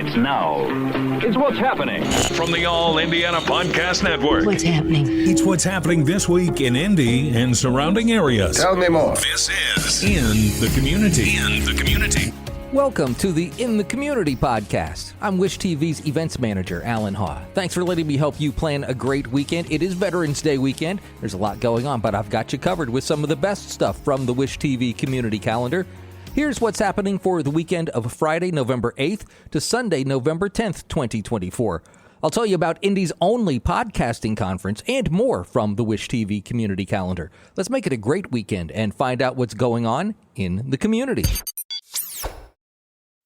It's now. It's what's happening. From the All Indiana Podcast Network. What's happening? It's what's happening this week in Indy and surrounding areas. Tell me more. This is In the Community. In the Community. Welcome to the In the Community podcast. I'm Wish TV's events manager, Allan Haw. Thanks for letting me help you plan a great weekend. It is Veterans Day weekend. There's a lot going on, but I've got you covered with some of the best stuff from the Wish TV community calendar. Here's what's happening for the weekend of Friday, November 8th to Sunday, November 10th, 2024. I'll tell you about Indy's only podcasting conference and more from the Wish TV community calendar. Let's make it a great weekend and find out what's going on in the community.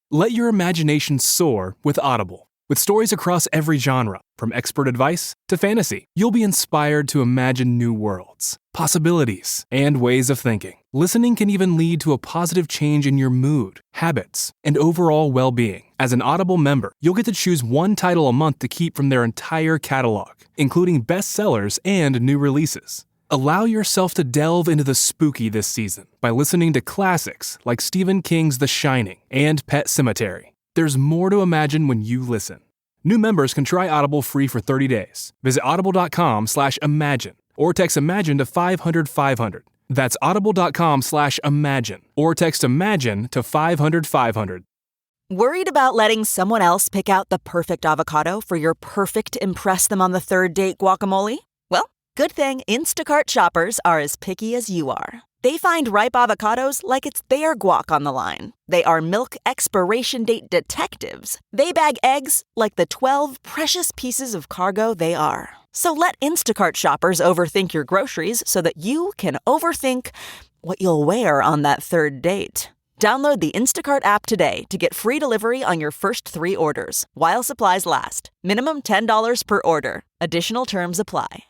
Let your imagination soar with Audible. With stories across every genre, from expert advice to fantasy, you'll be inspired to imagine new worlds, possibilities, and ways of thinking. Listening can even lead to a positive change in your mood, habits, and overall well-being. As an Audible member, you'll get to choose one title a month to keep from their entire catalog, including bestsellers and new releases. Allow yourself to delve into the spooky this season by listening to classics like Stephen King's The Shining and Pet Sematary. There's more to imagine when you listen. New members can try Audible free for 30 days. Visit audible.com/imagine or text imagine to 500-500. That's audible.com/imagine or text imagine to 500-500. Worried about letting someone else pick out the perfect avocado for your perfect impress them on the third date guacamole? Well, good thing Instacart shoppers are as picky as you are. They find ripe avocados like it's their guac on the line. They are milk expiration date detectives. They bag eggs like the 12 precious pieces of cargo they are. So let Instacart shoppers overthink your groceries so that you can overthink what you'll wear on that third date. Download the Instacart app today to get free delivery on your first 3 orders, while supplies last. Minimum $10 per order. Additional terms apply.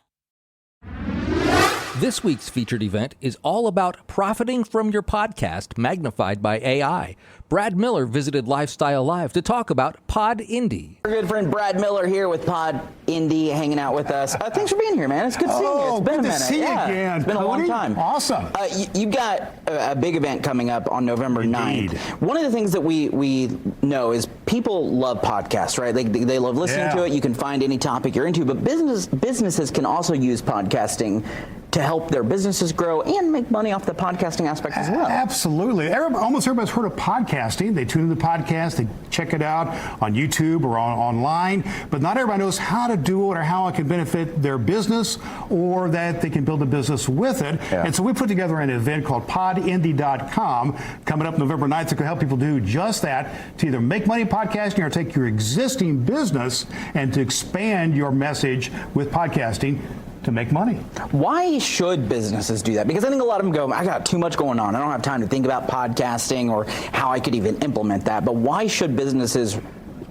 This week's featured event is all about profiting from your podcast magnified by AI. Brad Miller visited Lifestyle Live to talk about PodINdy. Our good friend Brad Miller here with PodINdy hanging out with us. Thanks for being here, man. It's good seeing you. It's been a minute. See you again. It's been a long time. Awesome. You've got a big event coming up on November 9th. One of the things that we know is people love podcasts, right? They love listening to it. You can find any topic you're into, but businesses can also use podcasting to help their businesses grow and make money off the podcasting aspect as well. Absolutely. Almost everybody's heard of podcasting. They tune in the podcast, they check it out on YouTube or online, but not everybody knows how to do it or how it can benefit their business or that they can build a business with it. Yeah. And so we put together an event called PodINDY.com coming up November 9th that can help people do just that, to either make money podcasting or take your existing business and to expand your message with podcasting to make money. Why should businesses do that? Because I think a lot of them go, I got too much going on. I don't have time to think about podcasting or how I could even implement that. But why should businesses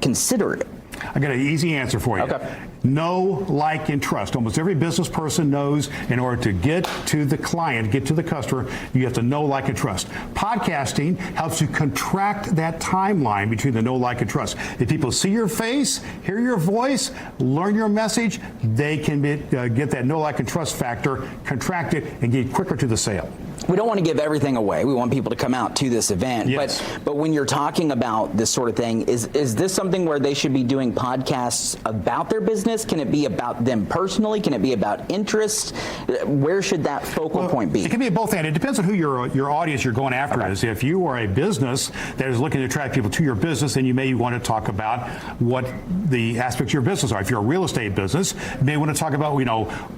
consider it? I got an easy answer for you. Okay. Know, like, and trust. Almost every business person knows in order to get to the client, get to the customer, you have to know, like, and trust. Podcasting helps you contract that timeline between the know, like, and trust. If people see your face, hear your voice, learn your message, they can get that know, like, and trust factor contracted and get quicker to the sale. We don't want to give everything away. We want people to come out to this event. Yes. But when you're talking about this sort of thing, is this something where they should be doing podcasts about their business? Can it be about them personally? Can it be about interest? Where should that focal point be? It can be both and. It depends on who your audience you're going after is. If you are a business that is looking to attract people to your business, then you may want to talk about what the aspects of your business are. If you're a real estate business, you may want to talk about,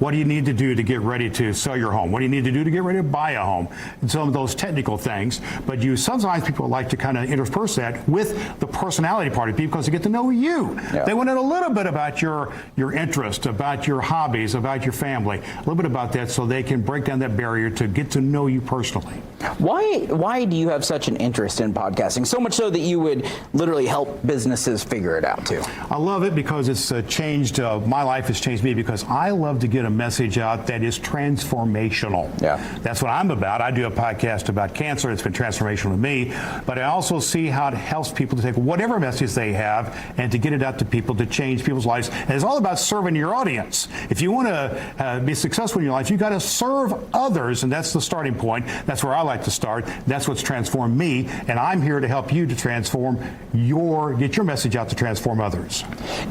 what do you need to do to get ready to sell your home? What do you need to do to get ready to buy a home? And some of those technical things. But sometimes people like to kind of intersperse that with the personality part of people because they get to know you. Yeah. They want to know a little bit about your interest, about your hobbies, about your family, a little bit about that so they can break down that barrier to get to know you personally. Why do you have such an interest in podcasting? So much so that you would literally help businesses figure it out too. I love it because it's changed, my life has changed me because I love to get a message out that is transformational. Yeah. That's what I'm about. about. I do a podcast about cancer. It's been transformational to me. But I also see how it helps people to take whatever message they have and to get it out to people to change people's lives. And it's all about serving your audience. If you want to be successful in your life, you've got to serve others, and that's the starting point. That's where I like to start. That's what's transformed me, and I'm here to help you to get your message out to transform others.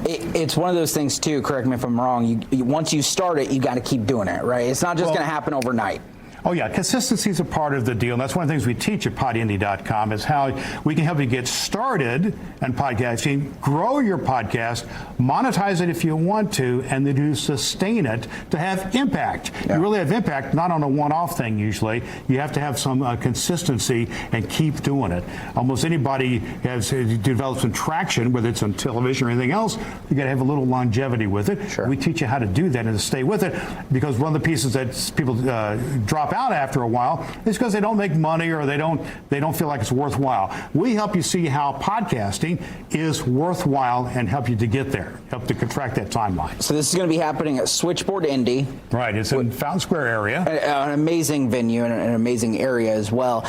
It's one of those things, too, correct me if I'm wrong, once you start it, you got to keep doing it, right? It's not just going to happen overnight. Oh, yeah. Consistency is a part of the deal. And that's one of the things we teach at PodINDY.com is how we can help you get started in podcasting, grow your podcast, monetize it if you want to, and then to sustain it to have impact. Yeah. You really have impact, not on a one-off thing usually. You have to have some consistency and keep doing it. Almost anybody has developed some traction, whether it's on television or anything else, you got to have a little longevity with it. Sure. We teach you how to do that and to stay with it, because one of the pieces that people drop out after a while is because they don't make money or they don't feel like it's worthwhile. We help you see how podcasting is worthwhile and help you to get there, help to contract that timeline. So this is going to be happening at Switchboard Indy. Right, it's in Fountain Square area. An amazing venue and an amazing area as well.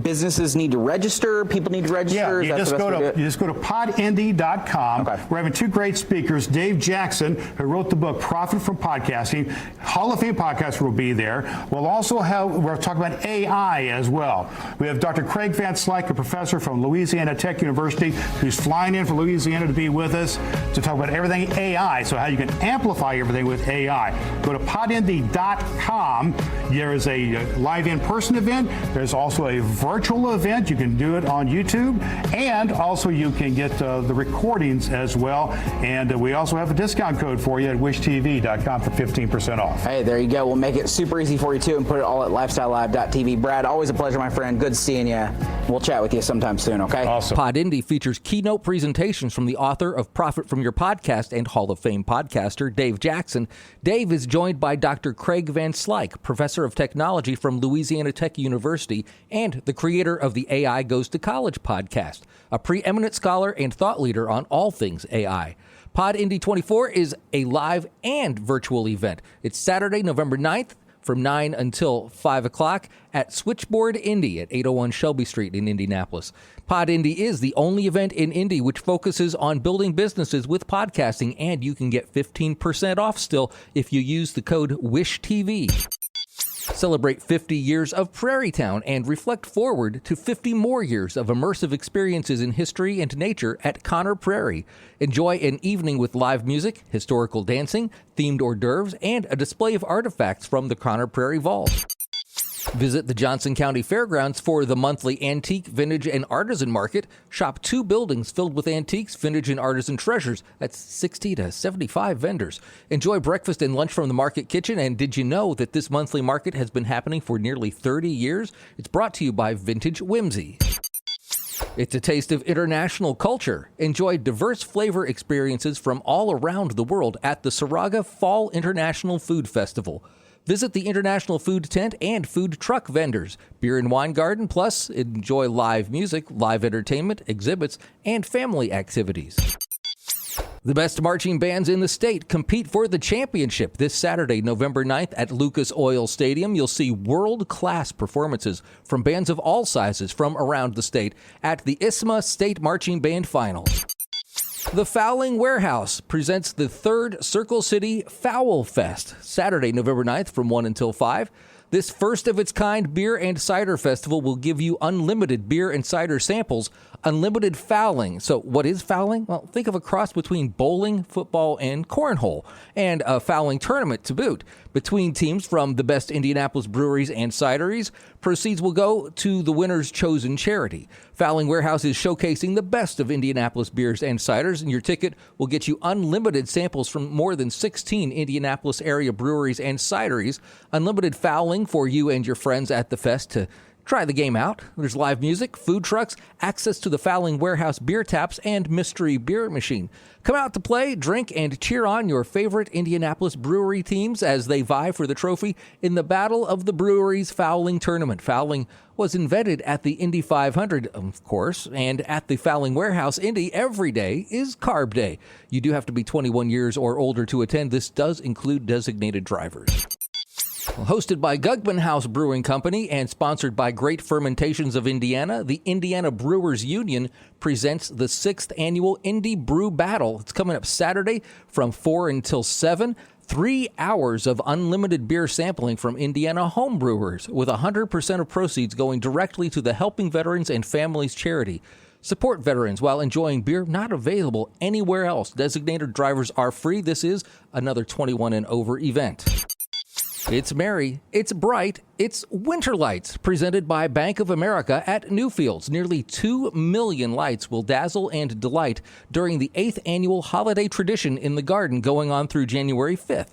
Businesses need to register. People need to register. Yeah, you just go to PodINDY.com. Okay. We're having two great speakers. Dave Jackson, who wrote the book Profit from Podcasting, Hall of Fame podcaster, will be there. We're talking about AI as well. We have Dr. Craig Van Slyke, a professor from Louisiana Tech University, who's flying in from Louisiana to be with us to talk about everything AI, so how you can amplify everything with AI. Go to PodINDY.com. There is a live in-person event. There's also a virtual event. You can do it on YouTube, and also you can get the recordings as well. And we also have a discount code for you at wishtv.com for 15% off. Hey, there you go. We'll make it super easy for you too, and put it all at lifestylelive.tv. Brad, always a pleasure, my friend. Good seeing you. We'll chat with you sometime soon, okay? Awesome. PodINDY features keynote presentations from the author of Profit from Your Podcast and Hall of Fame podcaster, Dave Jackson. Dave is joined by Dr. Craig Van Slyke, professor of technology from Louisiana Tech University and the creator of the AI Goes to College podcast, a preeminent scholar and thought leader on all things AI. PodINDY 24 is a live and virtual event. It's Saturday, November 9th, from 9 until 5 o'clock at Switchboard Indy at 801 Shelby Street in Indianapolis. PodINDY is the only event in Indy which focuses on building businesses with podcasting, and you can get 15% off still if you use the code WISHTV. Celebrate 50 years of Prairie Town and reflect forward to 50 more years of immersive experiences in history and nature at Conner Prairie. Enjoy an evening with live music, historical dancing, themed hors d'oeuvres, and a display of artifacts from the Conner Prairie Vault. Visit the Johnson County Fairgrounds for the monthly Antique, Vintage, and Artisan Market. Shop 2 buildings filled with antiques, vintage, and artisan treasures. That's 60 to 75 vendors. Enjoy breakfast and lunch from the market kitchen. And did you know that this monthly market has been happening for nearly 30 years? It's brought to you by Vintage Whimsy. It's a taste of international culture. Enjoy diverse flavor experiences from all around the world at the Saraga Fall International Food Festival. Visit the International Food Tent and food truck vendors, beer and wine garden, plus enjoy live music, live entertainment, exhibits, and family activities. The best marching bands in the state compete for the championship this Saturday, November 9th at Lucas Oil Stadium. You'll see world-class performances from bands of all sizes from around the state at the ISMA State Marching Band Finals. The Fowling Warehouse presents the 3rd Circle City Fowl Fest, Saturday, November 9th from 1 until 5. This first-of-its-kind beer and cider festival will give you unlimited beer and cider samples, unlimited fowling. So what is fowling? Well, think of a cross between bowling, football, and cornhole, and a fowling tournament to boot. Between teams from the best Indianapolis breweries and cideries, proceeds will go to the winner's chosen charity. Fowling Warehouse is showcasing the best of Indianapolis beers and ciders, and your ticket will get you unlimited samples from more than 16 Indianapolis area breweries and cideries, unlimited fowling for you and your friends at the fest to try the game out. There's live music, food trucks, access to the Fowling Warehouse beer taps, and mystery beer machine. Come out to play, drink, and cheer on your favorite Indianapolis brewery teams as they vie for the trophy in the Battle of the Breweries Fowling Tournament. Fowling was invented at the Indy 500, of course, and at the Fowling Warehouse Indy, every day is Carb Day. You do have to be 21 years or older to attend. This does include designated drivers. Hosted by Gugman House Brewing Company and sponsored by Great Fermentations of Indiana, the Indiana Brewers Union presents the 6th annual Indy Brew Battle. It's coming up Saturday from 4 until 7. 3 hours of unlimited beer sampling from Indiana home brewers, with 100% of proceeds going directly to the Helping Veterans and Families charity. Support veterans while enjoying beer not available anywhere else. Designated drivers are free. This is another 21 and over event. It's merry, it's bright, it's Winter Lights, presented by Bank of America at Newfields. Nearly 2 million lights will dazzle and delight during the 8th annual holiday tradition in the garden going on through January 5th.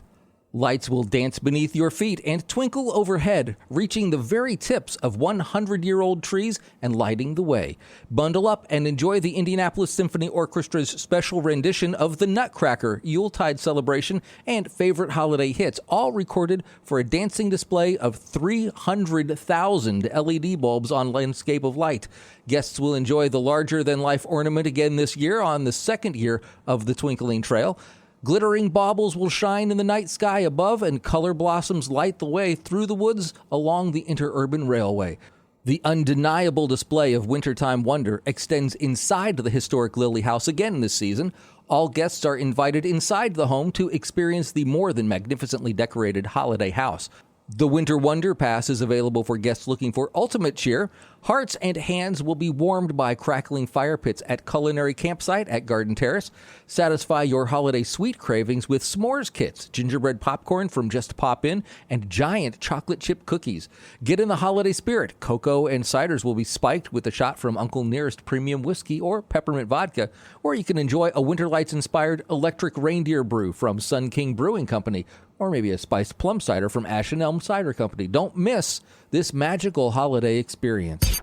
Lights will dance beneath your feet and twinkle overhead, reaching the very tips of 100-year-old trees and lighting the way. Bundle up and enjoy the Indianapolis Symphony Orchestra's special rendition of the Nutcracker Yuletide celebration and favorite holiday hits, all recorded for a dancing display of 300,000 LED bulbs on landscape of light. Guests will enjoy the larger-than-life ornament again this year on the 2nd year of the Twinkling Trail. Glittering baubles will shine in the night sky above, and color blossoms light the way through the woods along the interurban railway. The undeniable display of wintertime wonder extends inside the historic Lily House again this season. All guests are invited inside the home to experience the more than magnificently decorated holiday house. The Winter Wonder Pass is available for guests looking for ultimate cheer. Hearts and hands will be warmed by crackling fire pits at Culinary Campsite at Garden Terrace. Satisfy your holiday sweet cravings with s'mores kits, gingerbread popcorn from Just Pop In, and giant chocolate chip cookies. Get in the holiday spirit. Cocoa and ciders will be spiked with a shot from Uncle Nearest Premium Whiskey or Peppermint Vodka, or you can enjoy a Winter Lights-inspired electric reindeer brew from Sun King Brewing Company, or maybe a spiced plum cider from Ash and Elm Cider Company. Don't miss this magical holiday experience.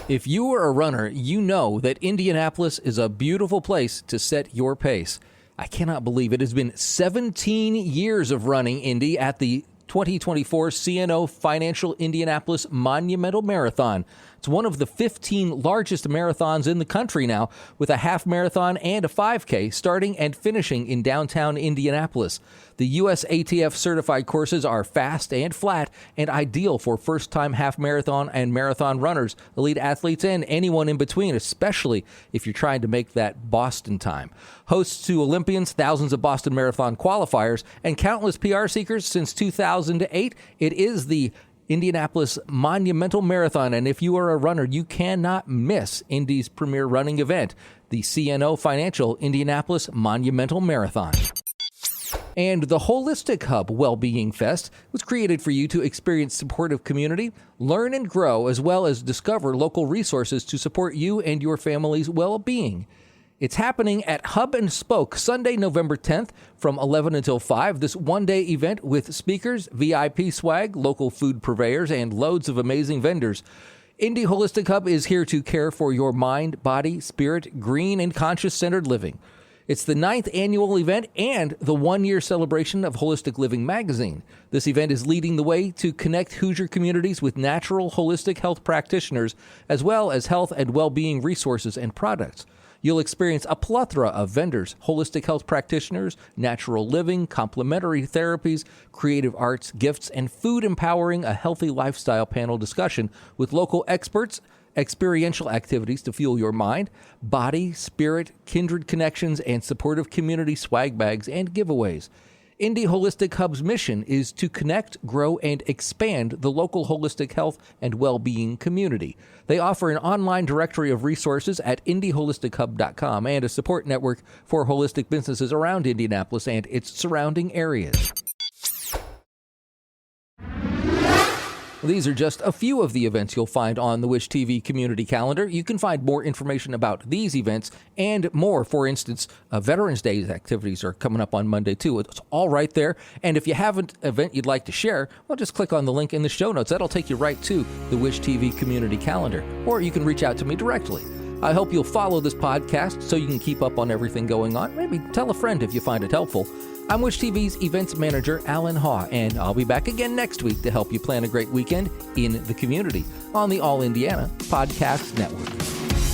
If you are a runner, you know that Indianapolis is a beautiful place to set your pace. I cannot believe it has been 17 years of running Indy at the 2024 CNO Financial Indianapolis Monumental Marathon. It's one of the 15 largest marathons in the country now, with a half marathon and a 5K starting and finishing in downtown Indianapolis. The USATF certified courses are fast and flat and ideal for first-time half marathon and marathon runners, elite athletes, and anyone in between, especially if you're trying to make that Boston time. Hosts to Olympians, thousands of Boston Marathon qualifiers, and countless PR seekers since 2008, it is the Indianapolis Monumental Marathon, and if you are a runner, you cannot miss Indy's premier running event, the CNO Financial Indianapolis Monumental Marathon. And the Holistic Hub Wellbeing Fest was created for you to experience supportive community, learn and grow, as well as discover local resources to support you and your family's well-being. It's happening at Hub and Spoke Sunday, November 10th from 11 until 5. This one-day event with speakers, VIP swag, local food purveyors, and loads of amazing vendors. Indy Holistic Hub is here to care for your mind, body, spirit, green, and conscious-centered living. It's the 9th annual event and the one-year celebration of Holistic Living magazine. This event is leading the way to connect Hoosier communities with natural holistic health practitioners, as well as health and well-being resources and products. You'll experience a plethora of vendors, holistic health practitioners, natural living, complementary therapies, creative arts, gifts, and food empowering a healthy lifestyle panel discussion with local experts, experiential activities to fuel your mind, body, spirit, kindred connections, and supportive community swag bags and giveaways. Indy Holistic Hub's mission is to connect, grow, and expand the local holistic health and well-being community. They offer an online directory of resources at indyholistichub.com and a support network for holistic businesses around Indianapolis and its surrounding areas. These are just a few of the events you'll find on the Wish TV community calendar. You can find more information about these events and more. For instance, Veterans Day activities are coming up on Monday, too. It's all right there. And if you have an event you'd like to share, well, just click on the link in the show notes. That'll take you right to the Wish TV community calendar. Or you can reach out to me directly. I hope you'll follow this podcast so you can keep up on everything going on. Maybe tell a friend if you find it helpful. I'm Wish TV's events manager, Allan Haw, and I'll be back again next week to help you plan a great weekend in the community on the All Indiana Podcast Network.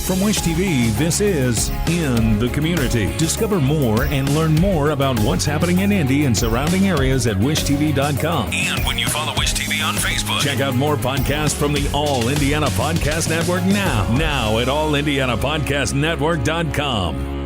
From Wish TV, this is In the Community. Discover more and learn more about what's happening in Indy and surrounding areas at wishtv.com. And when you follow Wish TV on Facebook. Check out more podcasts from the All Indiana Podcast Network now at allindianapodcastnetwork.com.